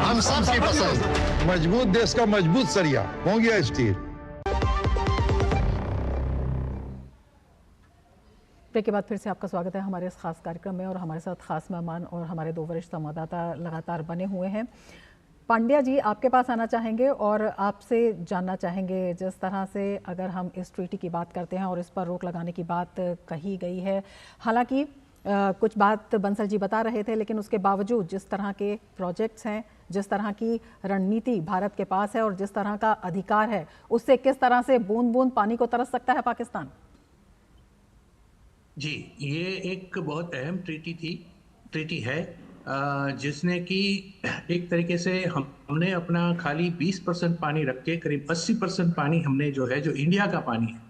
हम सबकी पसंद। मजबूत देश का मजबूत सरिया हो गया स्टील। ब्रेक के बाद फिर से आपका स्वागत है हमारे इस खास कार्यक्रम में और हमारे साथ खास मेहमान और हमारे दो वरिष्ठ संवाददाता लगातार बने हुए हैं। पांड्या जी, आपके पास आना चाहेंगे और आपसे जानना चाहेंगे, जिस तरह से अगर हम इस ट्रीटी की बात करते हैं और इस पर रोक लगाने की बात कही गई है, हालांकि कुछ बात बंसल जी बता रहे थे, लेकिन उसके बावजूद जिस तरह के प्रोजेक्ट्स हैं, जिस तरह की रणनीति भारत के पास है और जिस तरह का अधिकार है, उससे किस तरह से बूंद बूंद पानी को तरस सकता है पाकिस्तान? जी, ये एक बहुत अहम ट्रीटी है जिसने कि एक तरीके से हमने अपना खाली 20% पानी रख के करीब 80% पानी हमने जो है, जो इंडिया का पानी है,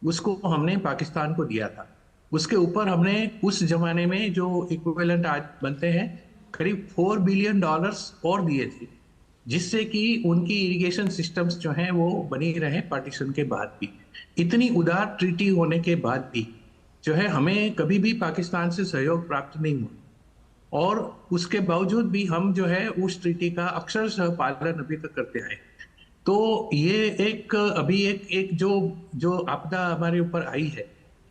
उसको हमने पाकिस्तान को दिया था। उसके ऊपर हमने उस जमाने में जो इक्विवेलेंट आज बनते हैं करीब $4 बिलियन और दिए थे, जिससे कि उनकी इरिगेशन सिस्टम्स जो हैं वो बनी रहे पार्टीशन के बाद भी। इतनी उदार ट्रीटी होने के बाद भी जो है हमें कभी भी पाकिस्तान से सहयोग प्राप्त नहीं हुआ और उसके बावजूद भी हम जो है उस ट्रीटी का अक्षरशः पालन अभी तक करते आए। तो ये एक अभी एक जो आपदा हमारे ऊपर आई है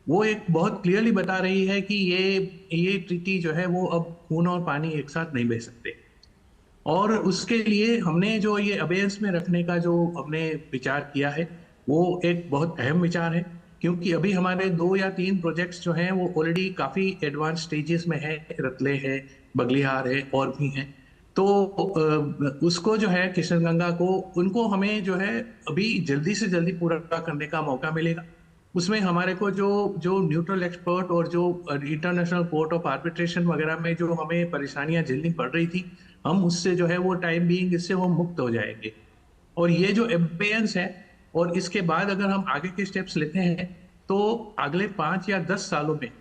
वो एक बहुत क्लियरली बता रही है कि ये ट्रीटी जो है वो अब खून और पानी एक साथ नहीं बह सकते। और उसके लिए हमने जो ये अबेयंस में रखने का जो हमने विचार किया है वो एक बहुत अहम विचार है, क्योंकि अभी हमारे 2 या 3 प्रोजेक्ट्स जो हैं वो ऑलरेडी काफ़ी एडवांस स्टेजेस में है, रतले है, बगलिहार है और भी हैं। तो उसको जो है किशनगंगा को, उनको हमें जो है अभी जल्दी से जल्दी पूरा करने का मौका मिलेगा। उसमें हमारे को जो न्यूट्रल एक्सपर्ट और जो इंटरनेशनल कोर्ट ऑफ आर्बिट्रेशन वगैरह में जो हमें परेशानियां झेलनी पड़ रही थी, हम उससे जो है वो टाइम बीइंग इससे वो मुक्त हो जाएंगे। और ये जो एबेयंस है और इसके बाद अगर हम आगे के स्टेप्स लेते हैं तो अगले 5 या 10 सालों में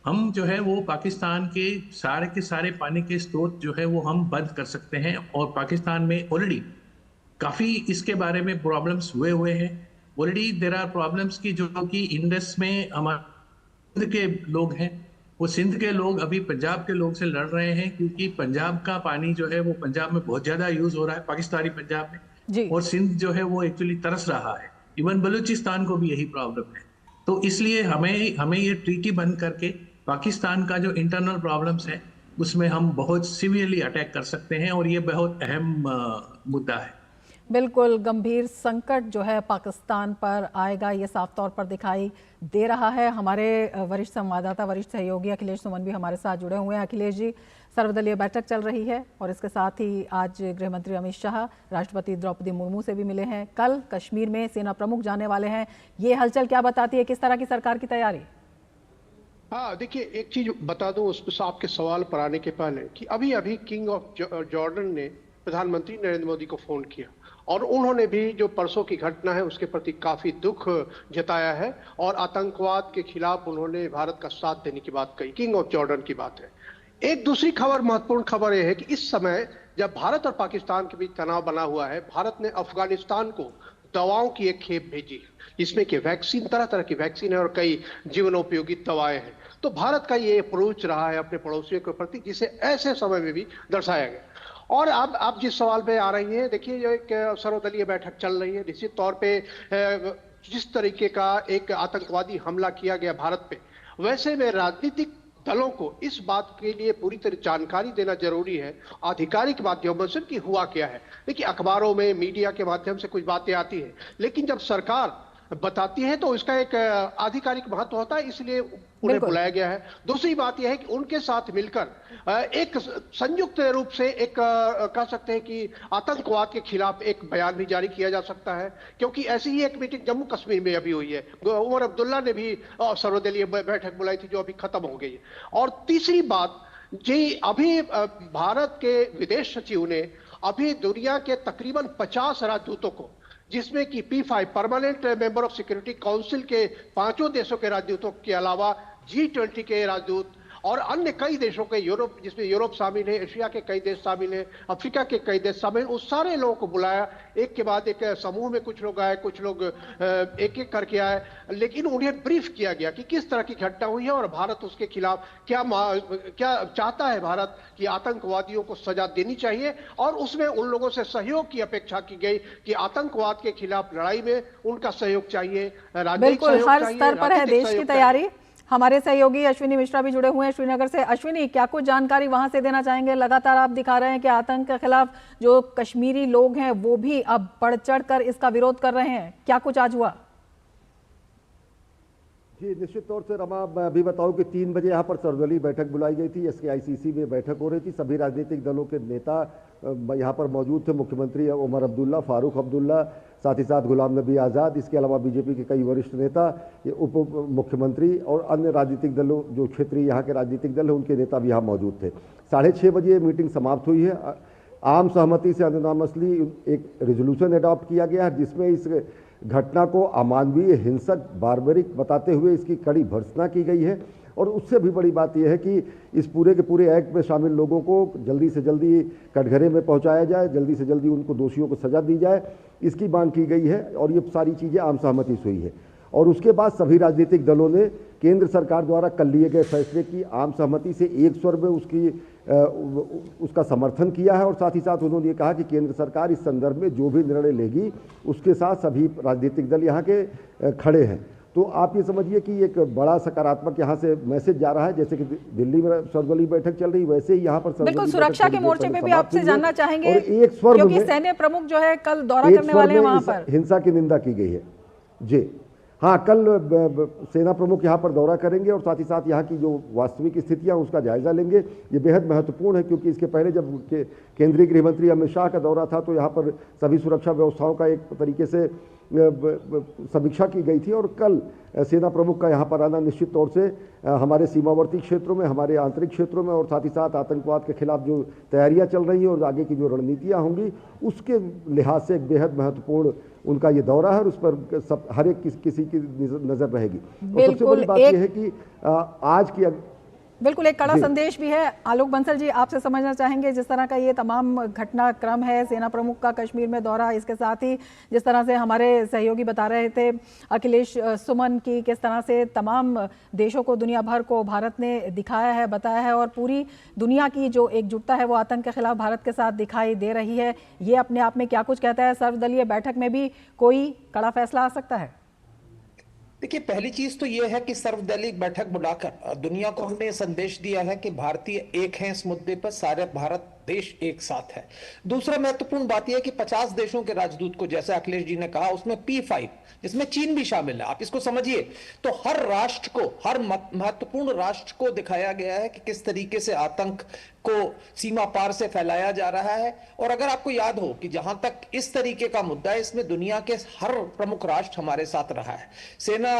हम जो है वो पाकिस्तान के सारे पानी के स्रोत जो है वो हम बंद कर सकते हैं। और पाकिस्तान में ऑलरेडी काफ़ी इसके बारे में प्रॉब्लम्स हुए हैं। ऑलरेडी देयर आर प्रॉब्लम्स की जो कि इंडस में हमारे सिंध के लोग हैं, वो सिंध के लोग अभी पंजाब के लोग से लड़ रहे हैं, क्योंकि पंजाब का पानी जो है वो पंजाब में बहुत ज़्यादा यूज़ हो रहा है, पाकिस्तानी पंजाब में, और सिंध जो है वो एक्चुअली तरस रहा है। इवन बलूचिस्तान को भी यही प्रॉब्लम है। तो इसलिए हमें ये ट्रीटी बंद करके पाकिस्तान का जो इंटरनल प्रॉब्लम्स है उसमें हम बहुत सीवियरली अटैक कर सकते हैं और ये बहुत अहम मुद्दा है। बिल्कुल गंभीर संकट जो है पाकिस्तान पर आएगा, ये साफ तौर पर दिखाई दे रहा है। हमारे वरिष्ठ संवाददाता, वरिष्ठ सहयोगी अखिलेश सुमन भी हमारे साथ जुड़े हुए हैं। अखिलेश जी, सर्वदलीय बैठक चल रही है और इसके साथ ही आज गृह मंत्री अमित शाह राष्ट्रपति द्रौपदी मुर्मू से भी मिले हैं। कल कश्मीर में सेना प्रमुख जाने वाले हैं। ये हलचल क्या बताती है, किस तरह की सरकार की तैयारी? हाँ, देखिए, एक चीज बता दूं उस आपके सवाल पर आने के पहले कि अभी अभी किंग ऑफ जॉर्डन ने प्रधानमंत्री नरेंद्र मोदी को फोन किया और उन्होंने भी जो परसों की घटना है उसके प्रति काफी दुख जताया है और आतंकवाद के खिलाफ उन्होंने भारत का साथ देने की बात कही। किंग ऑफ जॉर्डन की बात है। एक दूसरी खबर, महत्वपूर्ण खबर यह है कि इस समय जब भारत और पाकिस्तान के बीच तनाव बना हुआ है, भारत ने अफगानिस्तान को दवाओं की एक खेप भेजी है, जिसमें कि वैक्सीन, तरह तरह की वैक्सीन है और कई जीवनोपयोगी दवाएं हैं। तो भारत का ये अप्रोच रहा है अपने पड़ोसियों के प्रति, जिसे ऐसे समय में भी दर्शाया गया। और अब आप जिस सवाल पे आ रही हैं, देखिए, जो एक सर्वदलीय बैठक चल रही है, निश्चित तौर पे जिस तरीके का एक आतंकवादी हमला किया गया भारत पे, वैसे में राजनीतिक दलों को इस बात के लिए पूरी तरह जानकारी देना जरूरी है आधिकारिक माध्यमों से कि हुआ क्या है। देखिए, अखबारों में, मीडिया के माध्यम से कुछ बातें आती है, लेकिन जब सरकार बताती है तो इसका एक आधिकारिक महत्व होता है, इसलिए उन्हें बुलाया गया है। दूसरी बात यह है कि उनके साथ मिलकर एक संयुक्त रूप से एक कह सकते हैं कि आतंकवाद के खिलाफ एक बयान भी जारी किया जा सकता है, क्योंकि ऐसी ही एक मीटिंग जम्मू कश्मीर में अभी हुई है। उमर अब्दुल्ला ने भी सर्वदलीय बैठक बुलाई थी, जो अभी खत्म हो गई है। और तीसरी बात जी, अभी भारत के विदेश सचिव ने अभी दुनिया के तकरीबन 50 राजदूतों को, जिसमें कि P5 permanent member of security council के 5 देशों के राजदूतों के अलावा G20 के राजदूत और अन्य कई देशों के, यूरोप जिसमें यूरोप शामिल है, एशिया के कई देश शामिल है, अफ्रीका के कई देश शामिल, उस सारे लोगों को बुलाया, एक के बाद एक समूह में कुछ लोग आए, कुछ लोग एक एक करके आए, लेकिन उन्हें ब्रीफ किया गया कि किस तरह की घटना हुई है और भारत उसके खिलाफ क्या चाहता है। भारत कि आतंकवादियों को सजा देनी चाहिए और उसमें उन लोगों से सहयोग की अपेक्षा की गई कि आतंकवाद के खिलाफ लड़ाई में उनका सहयोग चाहिए, राजनीतिक बिल्कुल, सहयोग हर चाहिए, स्तर पर है राजनीतिक देश की सहयोग तैयारी। हमारे सहयोगी अश्विनी मिश्रा भी जुड़े हुए हैं श्रीनगर से। अश्विनी, क्या कुछ जानकारी वहां से देना चाहेंगे? लगातार आप दिखा रहे हैं कि आतंक के खिलाफ जो कश्मीरी लोग हैं वो भी अब बढ़ चढ़ कर इसका विरोध कर रहे हैं, क्या कुछ आज हुआ? जी निश्चित तौर से रमा, मैं अभी बताऊं कि 3 बजे यहाँ पर सर्वदलीय बैठक बुलाई गई थी। SKICC में बैठक हो रही थी, सभी राजनीतिक दलों के नेता यहाँ पर मौजूद थे। मुख्यमंत्री उमर अब्दुल्ला, फारूक अब्दुल्ला, साथ ही साथ गुलाम नबी आज़ाद, इसके अलावा बीजेपी के कई वरिष्ठ नेता, उप मुख्यमंत्री और अन्य राजनीतिक दलों, जो क्षेत्रीय यहाँ के राजनीतिक दल हैं उनके नेता भी यहाँ मौजूद थे। 6:30 बजे मीटिंग समाप्त हुई है। आम सहमति से अननामसली एक रेजोल्यूशन अडॉप्ट किया गया है जिसमें इस घटना को अमानवीय, हिंसक, बारबरिक बताते हुए इसकी कड़ी भर्त्सना की गई है। और उससे भी बड़ी बात यह है कि इस पूरे के पूरे एक्ट में शामिल लोगों को जल्दी से जल्दी कटघरे में पहुंचाया जाए, जल्दी से जल्दी उनको दोषियों को सजा दी जाए, इसकी मांग की गई है। और ये सारी चीज़ें आम सहमति से हुई है। और उसके बाद सभी राजनीतिक दलों ने केंद्र सरकार द्वारा कल लिए गए फैसले की आम सहमति से एक स्वर में उसका समर्थन किया है। और साथ ही साथ उन्होंने ये कहा कि केंद्र सरकार इस संदर्भ में जो भी निर्णय लेगी उसके साथ सभी राजनीतिक दल यहाँ के खड़े हैं। तो आप ये समझिए कि एक बड़ा सकारात्मक यहाँ से मैसेज जा रहा है। जैसे कि दिल्ली में सर्वदलीय बैठक चल रही, वैसे ही यहाँ पर बिल्कुल सुरक्षा के मोर्चे पे भी आपसे जानना चाहेंगे, एक स्वर क्योंकि सैन्य प्रमुख जो है कल दौरा करने वाले हैं वहां पर। हिंसा की निंदा की गई है। जी हाँ, कल सेना प्रमुख यहाँ पर दौरा करेंगे और साथ ही साथ यहाँ की जो वास्तविक स्थितियाँ उसका जायजा लेंगे। ये बेहद महत्वपूर्ण है क्योंकि इसके पहले जब केंद्रीय गृह मंत्री अमित शाह का दौरा था तो यहाँ पर सभी सुरक्षा व्यवस्थाओं का एक तरीके से समीक्षा की गई थी। और कल सेना प्रमुख का यहाँ पर आना निश्चित तौर से हमारे सीमावर्ती क्षेत्रों में, हमारे आंतरिक क्षेत्रों में और साथ ही साथ आतंकवाद के खिलाफ जो तैयारियां चल रही हैं और आगे की जो रणनीतियां होंगी उसके लिहाज से एक बेहद महत्वपूर्ण उनका ये दौरा है। और उस पर सब हर एक किसी की नजर रहेगी। और सबसे बड़ी बात यह है कि आज की बिल्कुल एक कड़ा संदेश भी है। आलोक बंसल जी, आपसे समझना चाहेंगे, जिस तरह का ये तमाम घटनाक्रम है, सेना प्रमुख का कश्मीर में दौरा, इसके साथ ही जिस तरह से हमारे सहयोगी बता रहे थे अखिलेश सुमन की, किस तरह से तमाम देशों को, दुनिया भर को भारत ने दिखाया है, बताया है और पूरी दुनिया की जो एकजुटता है वो आतंक के खिलाफ भारत के साथ दिखाई दे रही है, ये अपने आप में क्या कुछ कहता है? सर्वदलीय बैठक में भी कोई कड़ा फैसला आ सकता है? देखिए, पहली चीज तो यह है कि सर्वदलीय बैठक बुलाकर दुनिया को हमने संदेश दिया है कि भारतीय एक हैं इस मुद्दे पर, सारे भारत देश एक साथ है। दूसरा महत्वपूर्ण बात यह है कि 50 देशों के राजदूत को, जैसे अखिलेश जी ने कहा, उसमें P5 जिसमें चीन भी शामिल है, आप इसको समझिए। तो हर राष्ट्र को, हर महत्वपूर्ण राष्ट्र को दिखाया गया है कि किस तरीके से आतंक को सीमा पार से फैलाया जा रहा है। और अगर आपको याद हो कि जहां तक इस तरीके का मुद्दा है, इसमें दुनिया के हर प्रमुख राष्ट्र हमारे साथ रहा है। सेना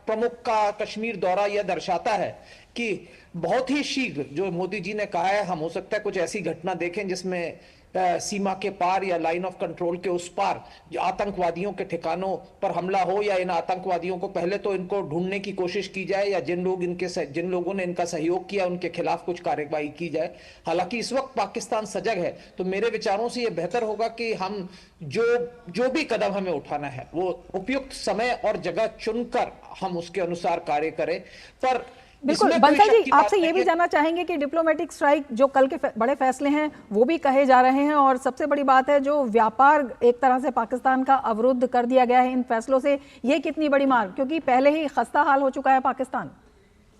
प्रमुख का कश्मीर दौरा यह दर्शाता है कि बहुत ही शीघ्र, जो मोदी जी ने कहा है, हम हो सकता है कुछ ऐसी घटना देखें जिसमें सीमा के पार या लाइन ऑफ कंट्रोल के उस पार जो आतंकवादियों के ठिकानों पर हमला हो, या इन आतंकवादियों को पहले तो इनको ढूंढने की कोशिश की जाए, या जिन लोगों ने इनका सहयोग किया उनके खिलाफ कुछ कार्रवाई की जाए। हालांकि इस वक्त पाकिस्तान सजग है, तो मेरे विचारों से यह बेहतर होगा कि हम जो भी कदम हमें उठाना है वो उपयुक्त समय और जगह चुनकर हम उसके अनुसार कार्य करें। पर बिल्कुल बंसल जी, आपसे ये भी जानना चाहेंगे कि डिप्लोमेटिक स्ट्राइक, जो कल के बड़े फैसले हैं वो भी कहे जा रहे हैं, और सबसे बड़ी बात है जो व्यापार एक तरह से पाकिस्तान का अवरुद्ध कर दिया गया है इन फैसलों से, ये कितनी बड़ी मार, क्योंकि पहले ही खस्ता हाल हो चुका है पाकिस्तान।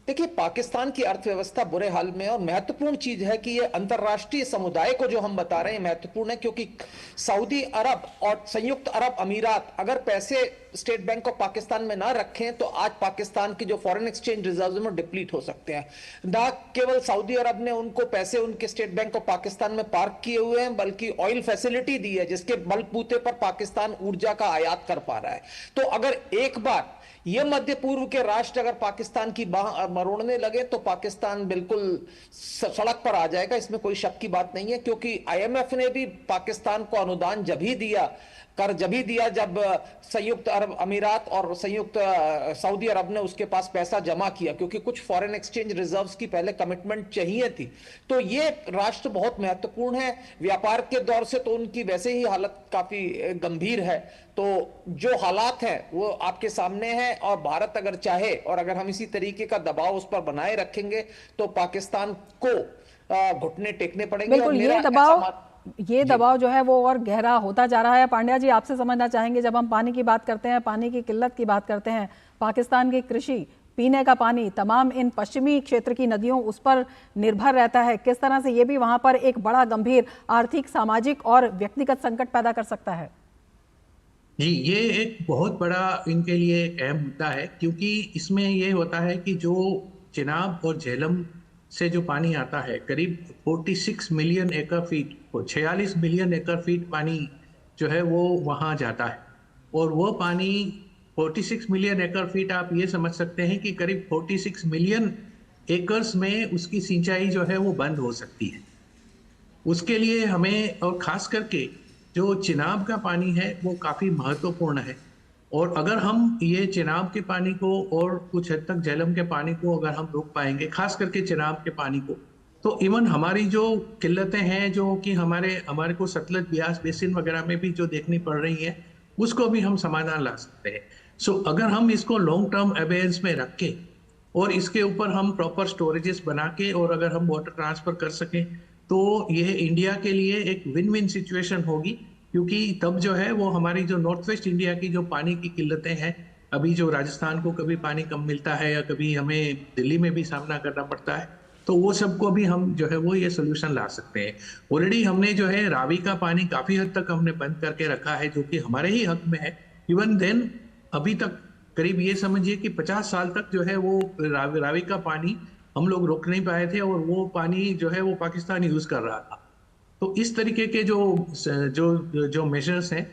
देखिए, पाकिस्तान की अर्थव्यवस्था बुरे हाल में है और महत्वपूर्ण चीज है कि ये अंतर्राष्ट्रीय समुदाय को जो हम बता रहे हैं महत्वपूर्ण है, क्योंकि सऊदी अरब और संयुक्त अरब अमीरात अगर पैसे स्टेट बैंक ऑफ पाकिस्तान में ना रखें तो आज पाकिस्तान की जो फॉरेन एक्सचेंज रिजर्व में डिप्लीट हो सकते हैं। ना केवल सऊदी अरब ने उनको पैसे उनके स्टेट बैंक ऑफ पाकिस्तान में पार्क किए हुए हैं, बल्कि ऑयल फैसिलिटी दी है जिसके बलबूते पर पाकिस्तान ऊर्जा का आयात कर पा रहा है। तो अगर एक बार ये मध्य पूर्व के राष्ट्र अगर पाकिस्तान की बाह मरोड़ने लगे तो पाकिस्तान बिल्कुल सड़क पर आ जाएगा, इसमें कोई शक की बात नहीं है। क्योंकि IMF ने भी पाकिस्तान को अनुदान जब ही दिया जब संयुक्त अरब अरब अमीरात और संयुक्त सऊदी अरब ने उसके पास पैसा जमा किया, क्योंकि कुछ फॉरेन एक्सचेंज रिजर्व्स की पहले कमिटमेंट चाहिए थी। तो ये राष्ट्र बहुत महत्वपूर्ण है। व्यापार के दौर से तो उनकी वैसे ही हालत काफी गंभीर है। तो जो हालात हैं वो आपके सामने हैं, और भारत अगर चाहे और अगर हम इसी तरीके का दबाव उस पर बनाए रखेंगे तो पाकिस्तान को घुटने टेकने पड़ेंगे। बिल्कुल, ये दबाव जो है वो और गहरा होता जा रहा है। पांड्या जी, आपसे समझना चाहेंगे, जब हम पानी की बात करते हैं, पानी की किल्लत की बात करते हैं, पाकिस्तान की कृषि, पीने का पानी, तमाम इन पश्चिमी क्षेत्र की नदियों उस पर निर्भर रहता है। किस तरह से ये भी वहां पर एक बड़ा गंभीर आर्थिक, सामाजिक और व्यक्तिगत संकट पैदा कर सकता है? जी, ये एक बहुत बड़ा इनके लिए एक अहम मुद्दा है, क्योंकि इसमें ये होता है कि जो चिनाब और झेलम से जो पानी आता है, करीब 46 मिलियन एकड़ फीट, 46 मिलियन एकड़ फीट पानी जो है वो वहाँ जाता है। और वो पानी 46 मिलियन एकड़ फीट, आप ये समझ सकते हैं कि करीब 46 मिलियन एकर्स में उसकी सिंचाई जो है वो बंद हो सकती है। उसके लिए हमें, और खास करके जो चिनाब का पानी है वो काफ़ी महत्वपूर्ण है। और अगर हम ये चिनाब के पानी को और कुछ हद तक झेलम के पानी को अगर हम रोक पाएंगे, खास करके चिनाब के पानी को, तो इवन हमारी जो किल्लतें हैं जो कि हमारे को सतलज ब्यास बेसिन वगैरह में भी जो देखनी पड़ रही है, उसको भी हम समाधान ला सकते हैं। सो अगर हम इसको लॉन्ग टर्म अवेयर्स में रख के और इसके ऊपर हम प्रॉपर स्टोरेजेस बना के और अगर हम वाटर ट्रांसफर कर सकें, तो यह इंडिया के लिए एक विन विन सिचुएशन होगी। क्योंकि तब जो है वो हमारी जो नॉर्थ वेस्ट इंडिया की जो पानी की किल्लतें हैं, अभी जो राजस्थान को कभी पानी कम मिलता है या कभी हमें दिल्ली में भी सामना करना पड़ता है, तो वो सबको भी हम जो है वो ये सोल्यूशन ला सकते हैं। ऑलरेडी हमने जो है रावी का पानी काफ़ी हद तक हमने बंद करके रखा है, जो कि हमारे ही हक में है। इवन देन अभी तक करीब ये समझिए कि 50 साल तक जो है वो रावी का पानी हम लोग रोक नहीं पाए थे, और वो पानी जो है वो पाकिस्तान यूज़ कर रहा था। तो इस तरीके के जो मेजर्स हैं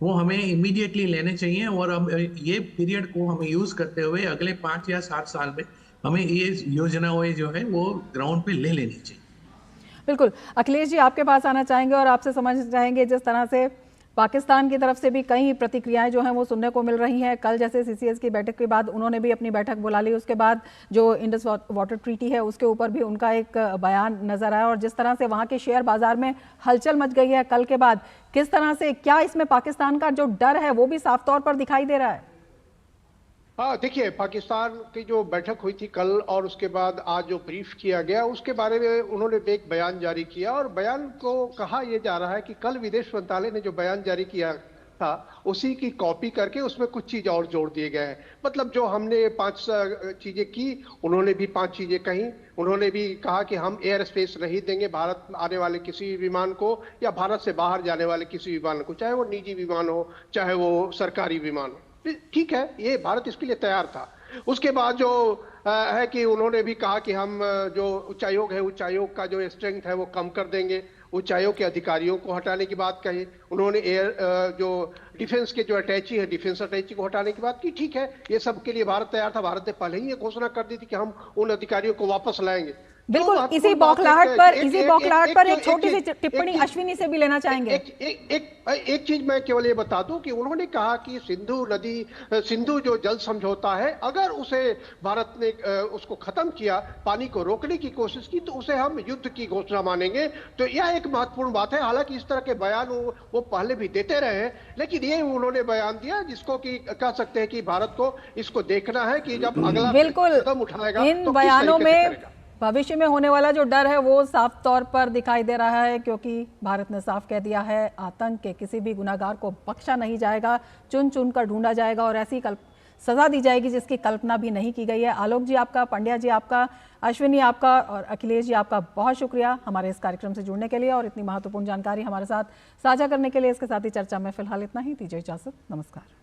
वो हमें इमीडिएटली लेने चाहिए, और अब ये पीरियड को हमें यूज़ करते हुए अगले 5 या 7 साल में हमें ये योजनाएं जो है वो ग्राउंड पे ले लेनी चाहिए। बिल्कुल, अखिलेश जी आपके पास आना चाहेंगे और आपसे समझना चाहेंगे, जिस तरह से पाकिस्तान की तरफ से भी कई प्रतिक्रियाएं जो हैं वो सुनने को मिल रही हैं। कल जैसे सीसीएस की बैठक के बाद उन्होंने भी अपनी बैठक बुला ली, उसके बाद जो इंडस वाटर ट्रीटी है उसके ऊपर भी उनका एक बयान नजर आया, और जिस तरह से वहाँ के शेयर बाजार में हलचल मच गई है कल के बाद, किस तरह से, क्या इसमें पाकिस्तान का जो डर है वो भी साफ तौर पर दिखाई दे रहा है? हाँ, देखिए, पाकिस्तान की जो बैठक हुई थी कल और उसके बाद आज जो ब्रीफ किया गया उसके बारे में उन्होंने एक बयान जारी किया, और बयान को कहा यह जा रहा है कि कल विदेश मंत्रालय ने जो बयान जारी किया था उसी की कॉपी करके उसमें कुछ चीज और जोड़ दिए गए हैं। मतलब जो हमने 5 चीजें की, उन्होंने भी 5 चीजें कही। उन्होंने भी कहा कि हम एयर स्पेस नहीं देंगे भारत आने वाले किसी विमान को या भारत से बाहर जाने वाले किसी विमान को, चाहे वो निजी विमान हो चाहे वो सरकारी विमान हो। ठीक है, ये भारत इसके लिए तैयार था। उसके बाद जो है कि उन्होंने भी कहा कि हम जो उच्चायोग है, उच्चायोग का जो स्ट्रेंथ है वो कम कर देंगे। उच्चायोग के अधिकारियों को हटाने की बात कही उन्होंने। जो डिफेंस के जो अटैची है, डिफेंस अटैची को हटाने की बात की। ठीक है, ये सब के लिए भारत तैयार था। भारत ने पहले ही ये घोषणा कर दी थी कि हम उन अधिकारियों को वापस लाएंगे। बिल्कुल, इसी बौखलाहट पर एक छोटी सी टिप्पणी अश्विनी से भी लेना चाहेंगे। एक चीज मैं केवल ये बता दूं कि उन्होंने कहा कि सिंधु जो जल समझौता है, अगर उसे भारत ने उसको खत्म किया, पानी को रोकने की कोशिश की, तो उसे हम युद्ध की घोषणा मानेंगे। तो यह एक महत्वपूर्ण बात है। हालांकि इस तरह के बयान वो पहले भी देते रहे हैं, लेकिन ये उन्होंने बयान दिया जिसको कि कह सकते हैं कि भारत को इसको देखना है कि जब अगला कदम उठाएगा इन बयानों में भविष्य में होने वाला जो डर है वो साफ तौर पर दिखाई दे रहा है, क्योंकि भारत ने साफ कह दिया है आतंक के किसी भी गुनाहगार को बख्शा नहीं जाएगा, चुन चुन कर ढूंढा जाएगा और ऐसी सजा दी जाएगी जिसकी कल्पना भी नहीं की गई है। आलोक जी आपका, पंड्या जी आपका, अश्विनी आपका और अखिलेश जी आपका बहुत शुक्रिया हमारे इस कार्यक्रम से जुड़ने के लिए और इतनी महत्वपूर्ण जानकारी हमारे साथ साझा करने के लिए। इसके साथ ही चर्चा में फिलहाल इतना ही। दीजिए इजाजत, नमस्कार।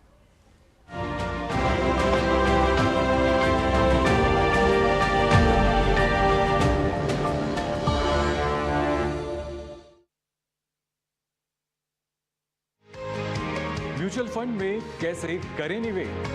म्यूचुअल फंड में कैसे करें निवेश?